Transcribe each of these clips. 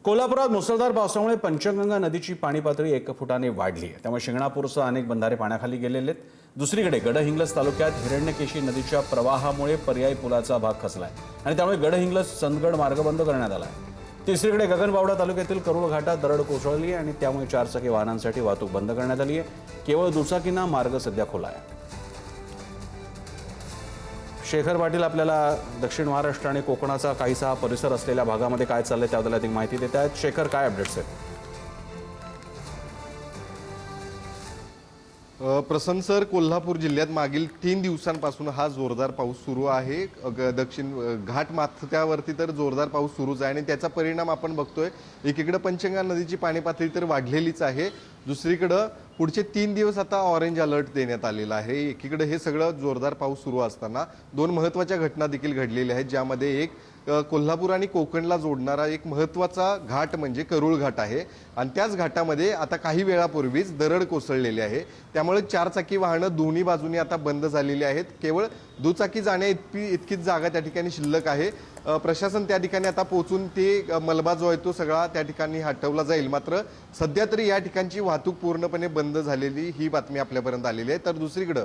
कोल्हापुरात मुसळधार पावसामुळे पंचगंगा नदीची पाणी पातळी 1 फुटाने वाढली आहे। त्यामुळे शिंगणापूरसह अनेक बंधारे पाण्याखाली गेलेले आहेत। दुसरीकडे गडहिंग्लज तालुक्यात हिरण्यकेशी नदीच्या प्रवाहामुळे पर्यायी पुलाचा भाग खचलाय आणि त्यामुळे गडहिंग्लज चंदगड मार्ग बंद करण्यात आला आहे। तिसरीकडे गगनबावडा तालुक्यातील करूळ घाटात दरड कोसळली आणि त्यामुळे 4 चाकी वाहनांसाठी वाहतूक बंद करण्यात आली आहे। केवळ दुचाकींना मार्ग सध्या खुला आहे। शेखर पाटील आपल्याला दक्षिण महाराष्ट्र आणि कोकणाचा काहीसा परिसर असलेल्या भागामध्ये काय चाललंय त्याबद्दल अधिक माहिती देत आहेत। शेखर, काय अपडेट्स आहेत? प्रसन्न सर, कोल्हापूर जिल्ह्यात मागील 3 दिवसांपासून हा जोरदार पाऊस सुरू आहे। दक्षिण घाट माथ्यावरती तर जोरदार पाऊस सुरूच आहे आणि त्याचा परिणाम आपण बघतोय। एकीकडे पंचगंगा नदीची पाणी पातळी तर वाढलेलीच आहे, दुसरीकडे पुढचे 3 दिवस आता ऑरेंज अलर्ट देण्यात आलेला आहे। एकीकडे हे सगळं जोरदार पाऊस सुरू असताना 2 महत्त्वाच्या घटना देखील घडलेल्या आहेत, ज्यामध्ये एक कोल्हापूर आणि कोकणला जोडणारा एक महत्त्वाचा घाट म्हणजे करूळ घाट आहे आणि त्याच घाटामध्ये आता काही वेळापूर्वीच दरड कोसळलेली आहे। त्यामुळे 4 चाकी वाहनं दोन्ही बाजूनी आता बंद झालेली आहेत। केवळ दुचाकी जाण्या इतकीच जागा त्या ठिकाणी शिल्लक आहे। प्रशासन त्या ठिकाणी आता पोहोचून ते मलबा जो आहे तो सगळा त्या ठिकाणी हटवला जाईल। मात्र सध्या तरी या ठिकाणची वाहतूक पूर्णपणे बंद झालेली ही बातमी आपल्यापर्यंत आलेली आहे। तर दुसरीकडे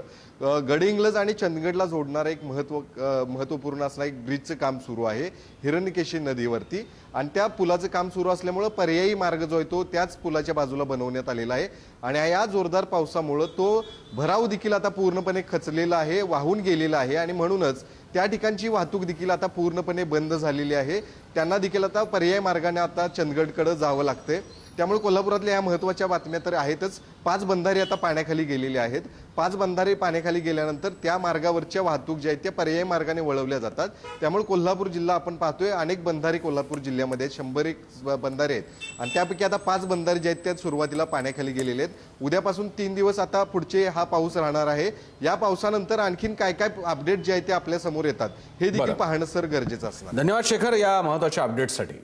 गडहिंग्लज आणि चंदगडला जोडणारा एक महत्त्वपूर्ण असणारा एक ब्रिजचं काम सुरू आहे हिरण्यकेशी नदीवरती आणि त्या पुलाचं काम सुरू असल्यामुळे पर्यायी मार्ग जो आहे तो त्याच पुलाच्या बाजूला बनवण्यात आलेला आहे आणि या जोरदार पावसामुळे तो भराव देखील आता पूर्णपणे खचलेला आहे, वाहून गेलेला आहे आणि म्हणूनच त्या ठिकाणची वाहतूक देखील आता पूर्णपणे बंद झालेली आहे। त्यांना देखील आता पर्यायी मार्गाने आता चंदगडकडे जावं लागते। त्यामुळे कोल्हापुरातल्या या महत्त्वाच्या बातम्या तर आहेतच। 5 बंधारे आता पाण्याखाली गेलेले आहेत। 5 बंधारे पाण्याखाली गेल्यानंतर त्या मार्गावरच्या वाहतूक ज्या आहेत त्या पर्यायी मार्गाने वळवल्या जातात। त्यामुळे कोल्हापूर जिल्हा आपण पाहतोय अनेक बंधारे कोल्हापूर जिल्ह्यामध्ये 101 बंधारे आहेत आणि त्यापैकी आता 5 बंधारे जे आहेत त्या सुरुवातीला पाण्याखाली गेलेले आहेत। उद्यापासून 3 दिवस आता पुढचे हा पाऊस राहणार आहे। या पावसानंतर आणखीन काय काय अपडेट जे आहेत ते आपल्या समोर येतात हे देखील पाहणं सर गरजेचं असणार। धन्यवाद शेखर या महत्त्वाच्या अपडेट्ससाठी।